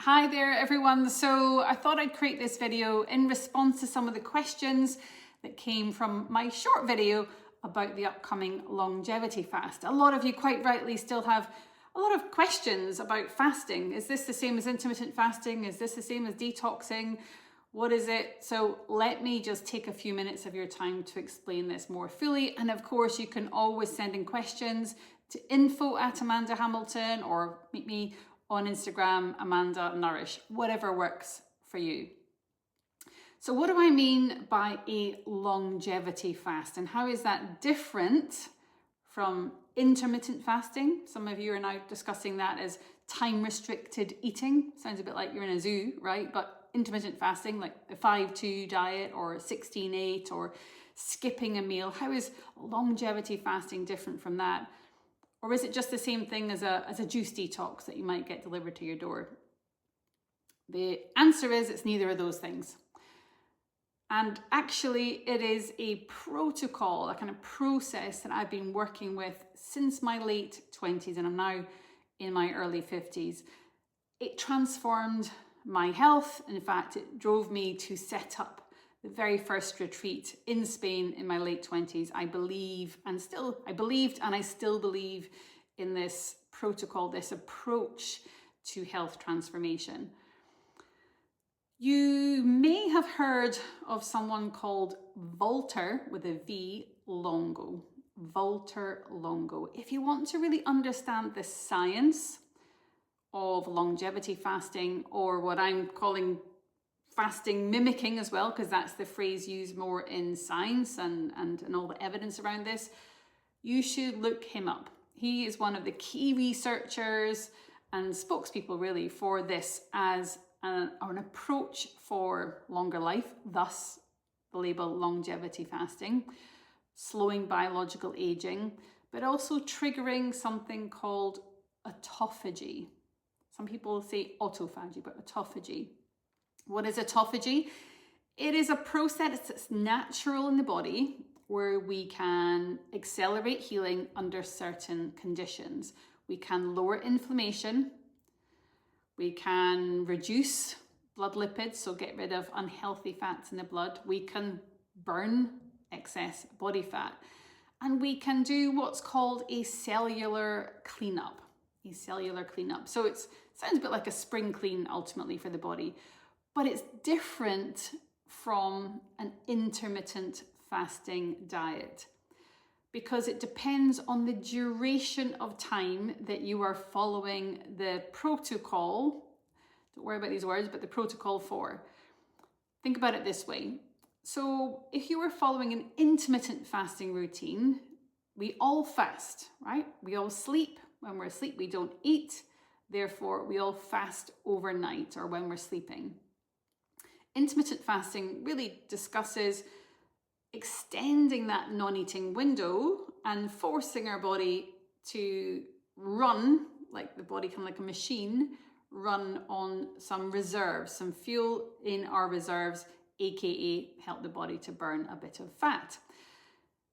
Hi there everyone. So I thought I'd create this video in response to some of the questions that came from my short video about the upcoming longevity fast. A lot of you quite rightly still have a lot of questions about fasting. Is this the same as intermittent fasting? Is this the same as detoxing? What is it? So let me just take a few minutes of your time to explain this more fully. And of course, you can always send in questions to info@Amanda Hamilton or meet me on Instagram, Amanda Nourish, whatever works for you. So what do I mean by a longevity fast, and how is that different from intermittent fasting? Some of you are now discussing that as time-restricted eating. Sounds a bit like you're in a zoo, right? But intermittent fasting, like a 5-2 diet or 16-8 or skipping a meal, how is longevity fasting different from that? Or is it just the same thing as a juice detox that you might get delivered to your door? The answer is it's neither of those things. And actually it is a protocol, a kind of process that I've been working with since my late 20s, and I'm now in my early 50s. It transformed my health. In fact, it drove me to set up the very first retreat in Spain in my late 20s. I believed and I still believe in this protocol, this approach to health transformation. You may have heard of someone called Walter with a V Longo. Walter Longo. If you want to really understand the science of longevity fasting, or what I'm calling fasting mimicking as well, because that's the phrase used more in science and all the evidence around this, you should look him up. He is one of the key researchers and spokespeople really for this as an approach for longer life, thus the label longevity fasting, slowing biological aging, but also triggering something called autophagy. Some people say autophagy, but autophagy. What is autophagy? It is a process that's natural in the body where we can accelerate healing under certain conditions. We can lower inflammation. We can reduce blood lipids, so get rid of unhealthy fats in the blood. We can burn excess body fat. And we can do what's called a cellular cleanup. So it sounds a bit like a spring clean ultimately for the body. But it's different from an intermittent fasting diet because it depends on the duration of time that you are following the protocol. Don't worry about these words, but the protocol for. Think about it this way. So if you were following an intermittent fasting routine, we all fast, right? We all sleep. When we're asleep, we don't eat. Therefore, we all fast overnight or when we're sleeping. Intermittent fasting really discusses extending that non-eating window and forcing our body to run, like the body kind of like a machine, run on some reserves, some fuel in our reserves, aka help the body to burn a bit of fat.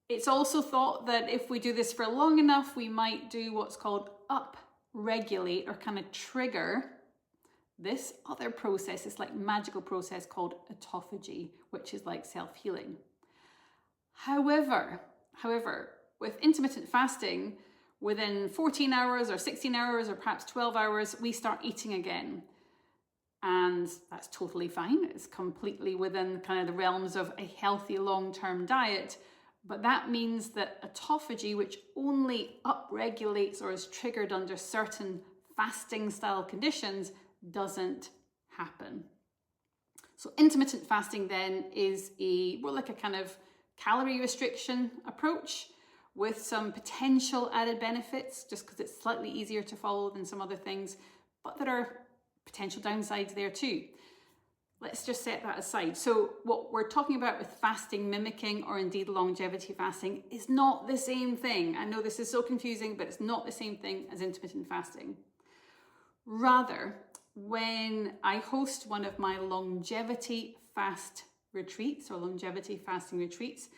It's also thought that if we do this for long enough, we might do what's called up-regulate or kind of trigger this other process, this like magical process called autophagy, which is like self-healing. However, with intermittent fasting, within 14 hours or 16 hours or perhaps 12 hours, we start eating again. And that's totally fine. It's completely within kind of the realms of a healthy long-term diet. But that means that autophagy, which only upregulates or is triggered under certain fasting style conditions, doesn't happen. So intermittent fasting then is more like a kind of calorie restriction approach with some potential added benefits, just because it's slightly easier to follow than some other things, but there are potential downsides there too. Let's just set that aside. So what we're talking about with fasting mimicking, or indeed longevity fasting, is not the same thing. I know this is so confusing, but it's not the same thing as intermittent fasting. Rather, when I host one of my longevity fast retreats or longevity fasting retreats,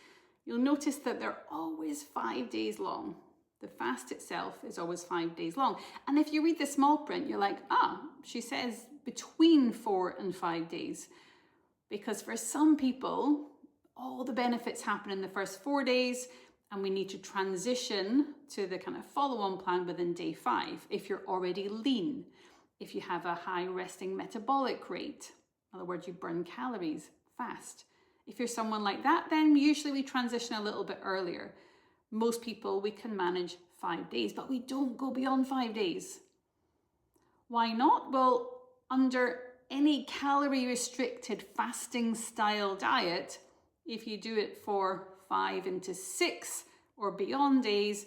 you'll notice that they're always 5 days long. The fast itself is always 5 days long. And if you read the small print, you're like, she says between 4 and 5 days. Because for some people, all the benefits happen in the first 4 days, and we need to transition to the kind of follow-on plan within day 5. If you're already lean, if you have a high resting metabolic rate, in other words, you burn calories fast. If you're someone like that, then usually we transition a little bit earlier. Most people, we can manage 5 days, but we don't go beyond 5 days. Why not? Well, under any calorie restricted fasting style diet, if you do it for 5 into 6 or beyond days,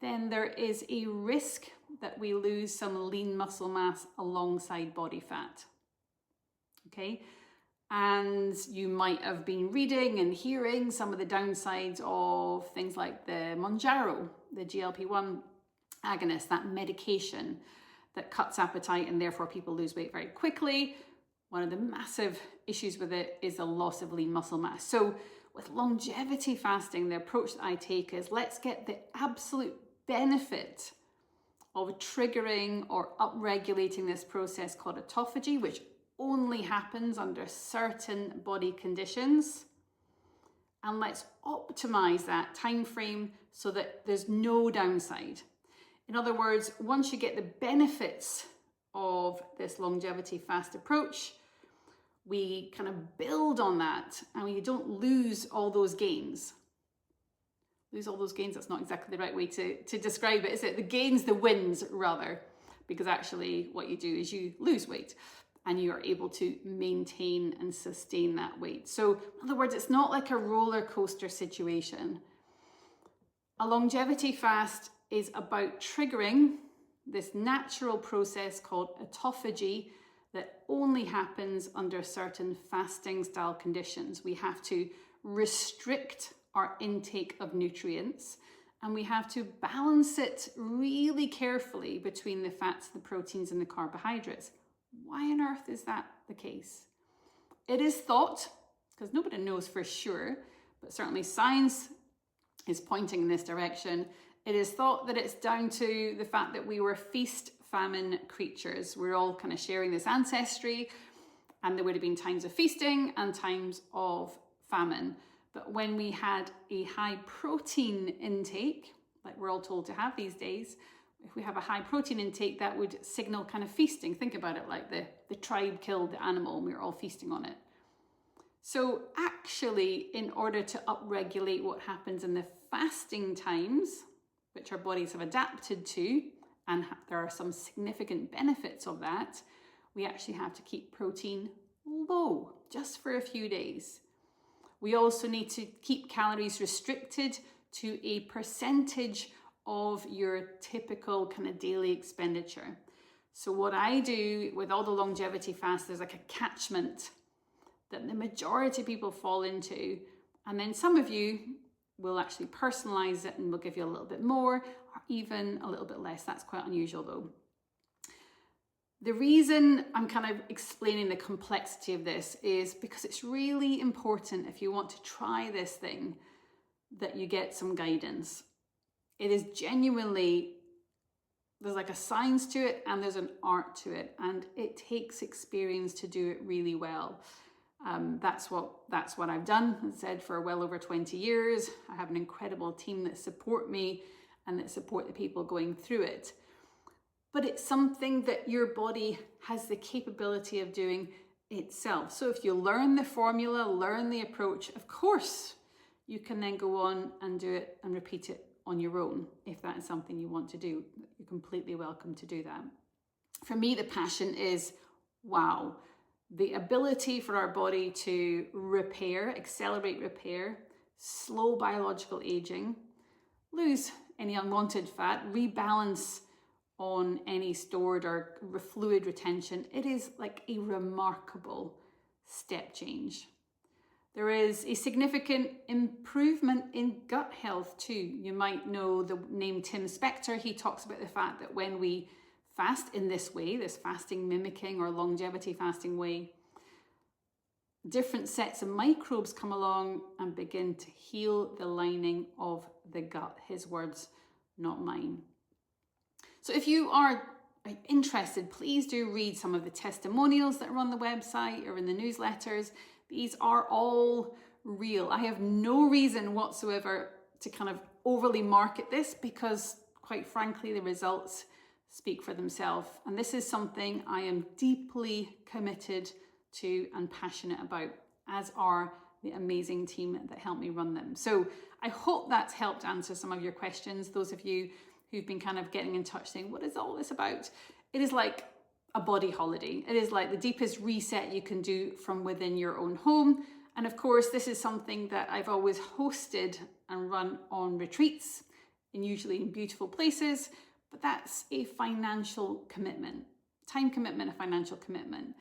then there is a risk that we lose some lean muscle mass alongside body fat. Okay? And you might have been reading and hearing some of the downsides of things like the Mounjaro, the GLP-1 agonist, that medication that cuts appetite and therefore people lose weight very quickly. One of the massive issues with it is the loss of lean muscle mass. So with longevity fasting, the approach that I take is let's get the absolute benefit of triggering or upregulating this process called autophagy, which only happens under certain body conditions. And let's optimize that time frame so that there's no downside. In other words, once you get the benefits of this longevity fast approach, we kind of build on that and you don't lose all those gains. Lose all those gains, that's not exactly the right way to describe it, is it? The gains, the wins rather, because actually what you do is you lose weight and you are able to maintain and sustain that weight. So in other words, it's not like a roller coaster situation. A longevity fast is about triggering this natural process called autophagy that only happens under certain fasting style conditions. We have to restrict our intake of nutrients and we have to balance it really carefully between the fats, the proteins, and the carbohydrates. Why on earth is that the case? It is thought, because nobody knows for sure, but certainly science is pointing in this direction. It is thought that it's down to the fact that we were feast-famine creatures. We're all kind of sharing this ancestry, and there would have been times of feasting and times of famine. But when we had a high protein intake, like we're all told to have these days, if we have a high protein intake, that would signal kind of feasting. Think about it like the tribe killed the animal and we were all feasting on it. So actually, in order to upregulate what happens in the fasting times, which our bodies have adapted to, and there are some significant benefits of that, we actually have to keep protein low, just for a few days. We also need to keep calories restricted to a percentage of your typical kind of daily expenditure. So what I do with all the longevity fasts, there's like a catchment that the majority of people fall into. And then some of you will actually personalize it and will give you a little bit more or even a little bit less. That's quite unusual though. The reason I'm kind of explaining the complexity of this is because it's really important if you want to try this thing that you get some guidance. It is genuinely, there's like a science to it and there's an art to it, and it takes experience to do it really well. That's what I've done and said for well over 20 years. I have an incredible team that support me and that support the people going through it. But it's something that your body has the capability of doing itself. So if you learn the formula, learn the approach, of course, you can then go on and do it and repeat it on your own. If that is something you want to do, you're completely welcome to do that. For me, the passion is, wow, the ability for our body to repair, accelerate repair, slow biological aging, lose any unwanted fat, rebalance on any stored or fluid retention. It is like a remarkable step change. There is a significant improvement in gut health too. You might know the name Tim Spector. He talks about the fact that when we fast in this way, this fasting mimicking or longevity fasting way, different sets of microbes come along and begin to heal the lining of the gut. His words, not mine. So if you are interested, please do read some of the testimonials that are on the website or in the newsletters. These are all real. I have no reason whatsoever to kind of overly market this because, quite frankly, the results speak for themselves. And this is something I am deeply committed to and passionate about, as are the amazing team that help me run them. So I hope that's helped answer some of your questions. Those of you who've been kind of getting in touch saying, what is all this about? It is like a body holiday. It is like the deepest reset you can do from within your own home. And of course, this is something that I've always hosted and run on retreats, and usually in beautiful places, but that's a financial commitment, time commitment, a financial commitment.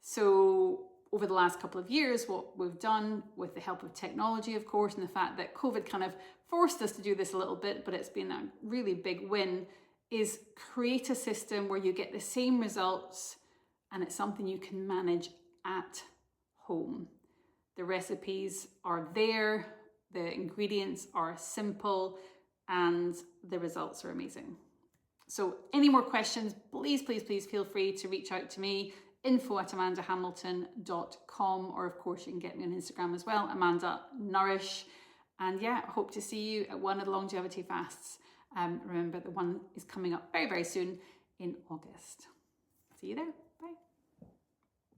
So over the last couple of years, what we've done with the help of technology, of course, and the fact that COVID kind of forced us to do this a little bit, but it's been a really big win, is create a system where you get the same results and it's something you can manage at home. The recipes are there, the ingredients are simple, and the results are amazing. So any more questions, please feel free to reach out to me, info@amandahamilton.com, or of course you can get me on Instagram as well, Amanda Nourish. And yeah, I hope to see you at one of the longevity fasts. Remember, the one is coming up very soon in August. See you there.